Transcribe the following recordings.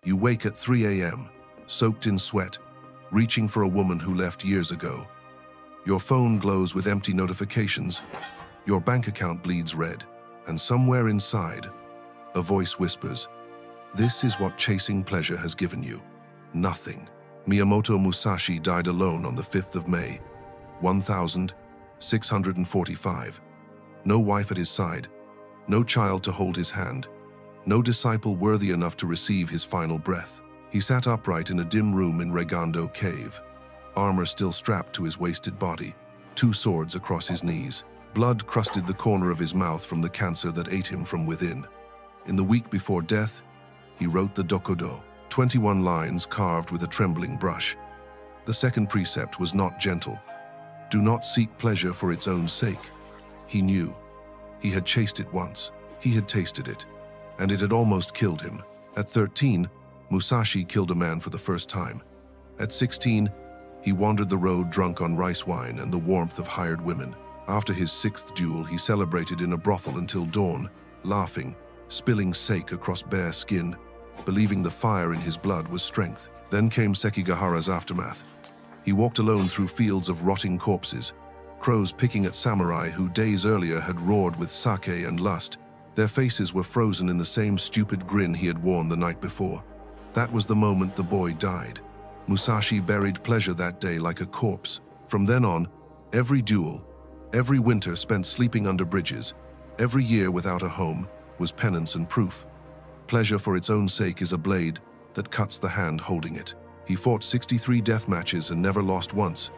You wake at 3 a.m., soaked in sweat, reaching for a woman who left years ago. Your phone glows with empty notifications, your bank account bleeds red, and somewhere inside, a voice whispers, "This is what chasing pleasure has given you. Nothing." Miyamoto Musashi died alone on the 5th of May, 1645. No wife at his side, no child to hold his hand, no disciple worthy enough to receive his final breath. He sat upright in a dim room in Regando Cave, armor still strapped to his wasted body, 2 swords across his knees. Blood crusted the corner of his mouth from the cancer that ate him from within. In the week before death, he wrote the Dokkodo, 21 lines carved with a trembling brush. The second precept was not gentle. Do not seek pleasure for its own sake. He knew. He had chased it once. He had tasted it. And it had almost killed him. At 13, Musashi killed a man for the first time. At 16, he wandered the road drunk on rice wine and the warmth of hired women. After his 6th duel, he celebrated in a brothel until dawn, laughing, spilling sake across bare skin, believing the fire in his blood was strength. Then came Sekigahara's aftermath. He walked alone through fields of rotting corpses, crows picking at samurai who days earlier had roared with sake and lust. Their faces were frozen in the same stupid grin he had worn the night before. That was the moment the boy died. Musashi buried pleasure that day like a corpse. From then on, every duel, every winter spent sleeping under bridges, every year without a home, was penance and proof. Pleasure for its own sake is a blade that cuts the hand holding it. He fought 63 death matches and never lost once,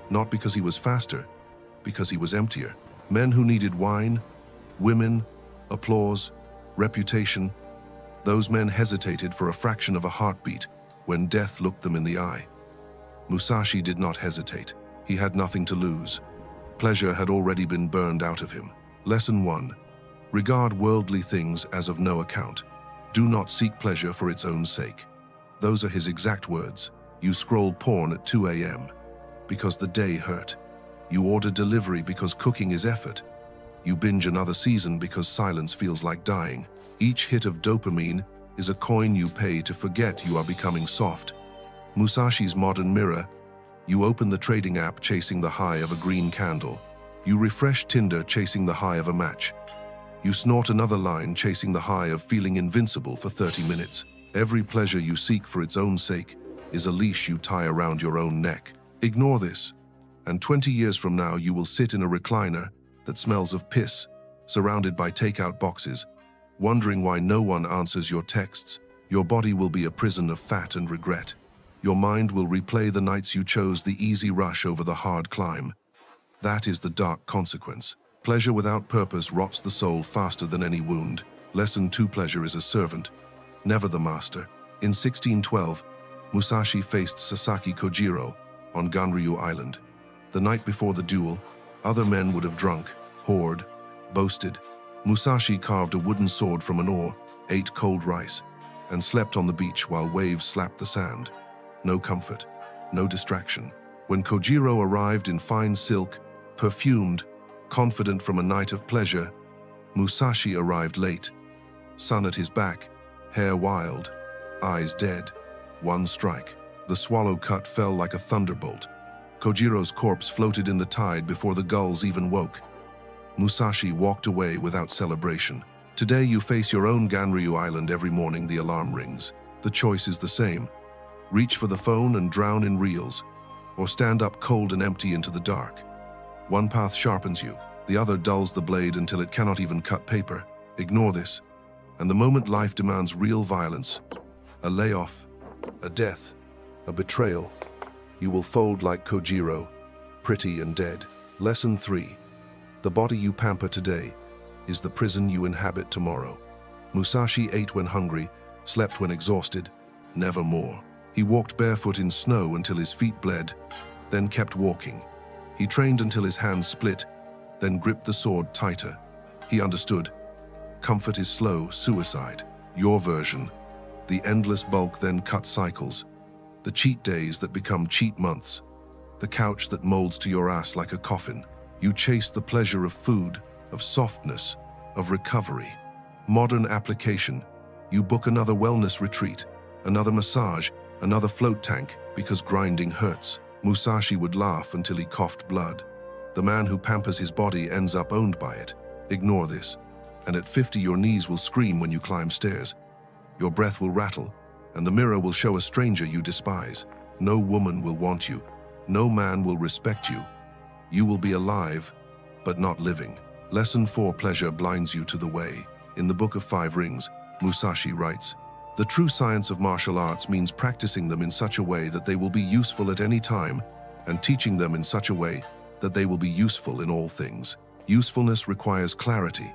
not because he was faster, because he was emptier. Men who needed wine, women, applause, reputation, those men hesitated for a fraction of a heartbeat when death looked them in the eye. Musashi did not hesitate. He had nothing to lose. Pleasure had already been burned out of him. Lesson 1. Regard worldly things as of no account. Do not seek pleasure for its own sake. Those are his exact words. You scroll porn at 2 a.m. because the day hurt. You order delivery because cooking is effort. You binge another season because silence feels like dying. Each hit of dopamine is a coin you pay to forget you are becoming soft. Musashi's modern mirror. You open the trading app chasing the high of a green candle. You refresh Tinder chasing the high of a match. You snort another line chasing the high of feeling invincible for 30 minutes. Every pleasure you seek for its own sake is a leash you tie around your own neck. Ignore this, and 20 years from now you will sit in a recliner that smells of piss, surrounded by takeout boxes, wondering why no one answers your texts. Your body will be a prison of fat and regret. Your mind will replay the nights you chose the easy rush over the hard climb. That is the dark consequence. Pleasure without purpose rots the soul faster than any wound. Lesson 2. Pleasure is a servant, never the master. In 1612, Musashi faced Sasaki Kojiro on Ganryu Island. The night before the duel, other men would have drunk, whored, boasted. Musashi carved a wooden sword from an oar, ate cold rice, and slept on the beach while waves slapped the sand. No comfort, no distraction. When Kojiro arrived in fine silk, perfumed, confident from a night of pleasure, Musashi arrived late. Sun at his back, hair wild, eyes dead. One strike. The swallow cut fell like a thunderbolt. Kojiro's corpse floated in the tide before the gulls even woke. Musashi walked away without celebration. Today you face your own Ganryu Island every morning the alarm rings. The choice is the same. Reach for the phone and drown in reels, or stand up cold and empty into the dark. One path sharpens you, the other dulls the blade until it cannot even cut paper. Ignore this, and the moment life demands real violence, a layoff, a death, a betrayal, you will fold like Kojiro, pretty and dead. Lesson 3. The body you pamper today is the prison you inhabit tomorrow. Musashi ate when hungry, slept when exhausted, never more. He walked barefoot in snow until his feet bled, then kept walking. He trained until his hands split, then gripped the sword tighter. He understood. Comfort is slow suicide. Your version. The endless bulk then cut cycles. The cheat days that become cheat months. The couch that molds to your ass like a coffin. You chase the pleasure of food, of softness, of recovery. Modern application. You book another wellness retreat, Another massage, another float tank, because grinding hurts. Musashi would laugh until he coughed blood. The man who pampers his body ends up owned by it. Ignore this. And at 50 your knees will scream when you climb stairs. Your breath will rattle, and the mirror will show a stranger you despise. No woman will want you. No man will respect you. You will be alive, but not living. Lesson 4: Pleasure blinds you to the way. In the Book of Five Rings, Musashi writes, "The true science of martial arts means practicing them in such a way that they will be useful at any time, and teaching them in such a way that they will be useful in all things. Usefulness requires clarity.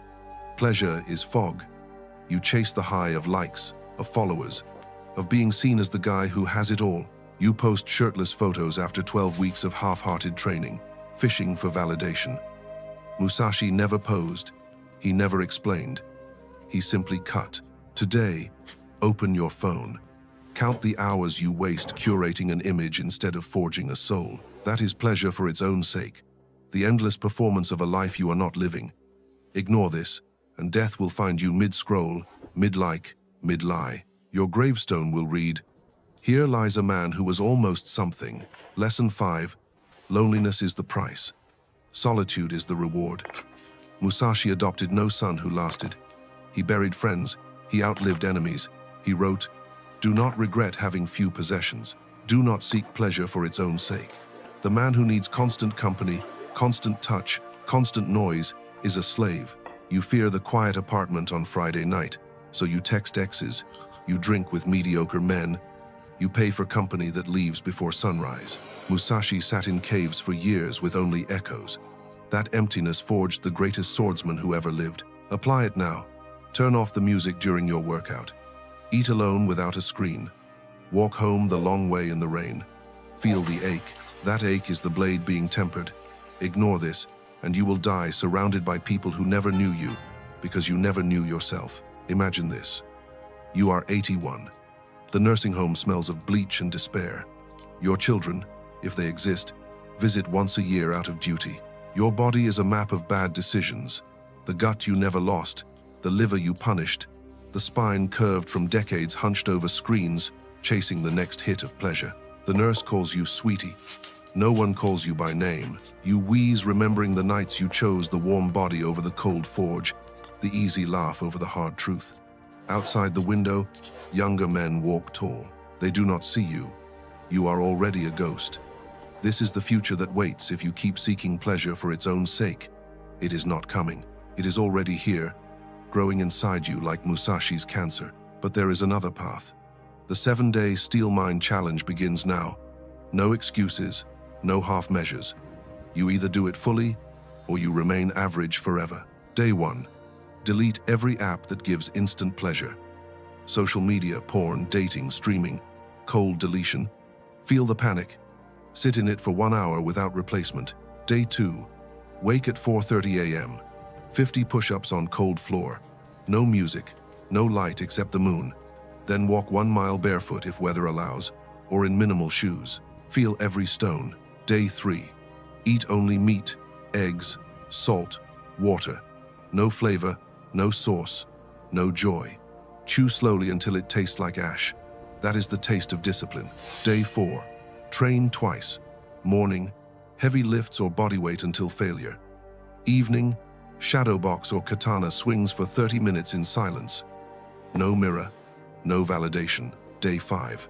Pleasure is fog. You chase the high of likes, of followers, of being seen as the guy who has it all. You post shirtless photos after 12 weeks of half-hearted training, fishing for validation." Musashi never posed. He never explained. He simply cut. Today, open your phone. Count the hours you waste curating an image instead of forging a soul. That is pleasure for its own sake, the endless performance of a life you are not living. Ignore this, and death will find you mid-scroll, mid-like, mid-lie. Your gravestone will read, "Here lies a man who was almost something." Lesson 5: Loneliness is the price. Solitude is the reward. Musashi adopted no son who lasted. He buried friends. He outlived enemies. He wrote, "Do not regret having few possessions. Do not seek pleasure for its own sake." The man who needs constant company, constant touch, constant noise is a slave. You fear the quiet apartment on Friday night, so you text exes. You drink with mediocre men. You pay for company that leaves before sunrise. Musashi sat in caves for years with only echoes. That emptiness forged the greatest swordsman who ever lived. Apply it now. Turn off the music during your workout. Eat alone without a screen. Walk home the long way in the rain. Feel the ache. That ache is the blade being tempered. Ignore this, and you will die surrounded by people who never knew you, because you never knew yourself. Imagine this. You are 81. The nursing home smells of bleach and despair. Your children, if they exist, visit once a year out of duty. Your body is a map of bad decisions. The gut you never lost, the liver you punished, the spine curved from decades hunched over screens, chasing the next hit of pleasure. The nurse calls you sweetie. No one calls you by name. You wheeze remembering the nights you chose the warm body over the cold forge, the easy laugh over the hard truth. Outside the window, younger men walk tall. They do not see you. You are already a ghost. This is the future that waits if you keep seeking pleasure for its own sake. It is not coming. It is already here, growing inside you like Musashi's cancer. But there is another path. The 7-day Steel Mind Challenge begins now. No excuses, no half measures. You either do it fully, or you remain average forever. Day 1. Delete every app that gives instant pleasure. Social media, porn, dating, streaming, cold deletion. Feel the panic. Sit in it for 1 hour without replacement. Day 2. Wake at 4:30 a.m. 50 push-ups on cold floor. No music, no light except the moon. Then walk 1 mile barefoot if weather allows, or in minimal shoes. Feel every stone. Day 3. Eat only meat, eggs, salt, water. No flavor, no sauce, no joy. Chew slowly until it tastes like ash. That is the taste of discipline. Day 4. Train twice. Morning, heavy lifts or bodyweight until failure. Evening, shadow box or katana swings for 30 minutes in silence. No mirror, no validation. Day 5.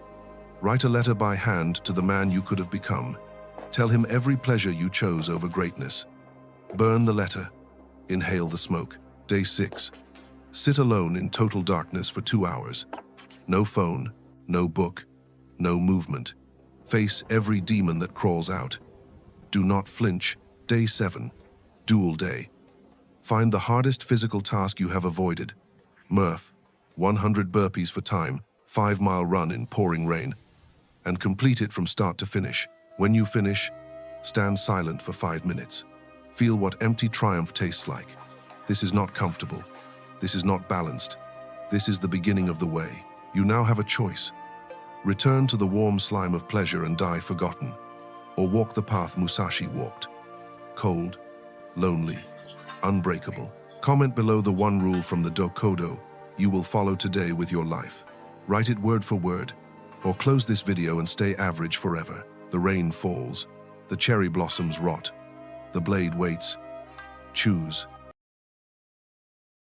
Write a letter by hand to the man you could have become. Tell him every pleasure you chose over greatness. Burn the letter. Inhale the smoke. Day 6. Sit alone in total darkness for 2 hours. No phone, no book, no movement. Face every demon that crawls out. Do not flinch. Day 7. Dual day. Find the hardest physical task you have avoided. Murph, 100 burpees for time, 5-mile run in pouring rain, and complete it from start to finish. When you finish, stand silent for 5 minutes. Feel what empty triumph tastes like. This is not comfortable. This is not balanced. This is the beginning of the way. You now have a choice. Return to the warm slime of pleasure and die forgotten, or walk the path Musashi walked. Cold, lonely, unbreakable. Comment below the one rule from the Dokkodo you will follow today with your life. Write it word for word, or close this video and stay average forever. The rain falls, the cherry blossoms rot, the blade waits. Choose.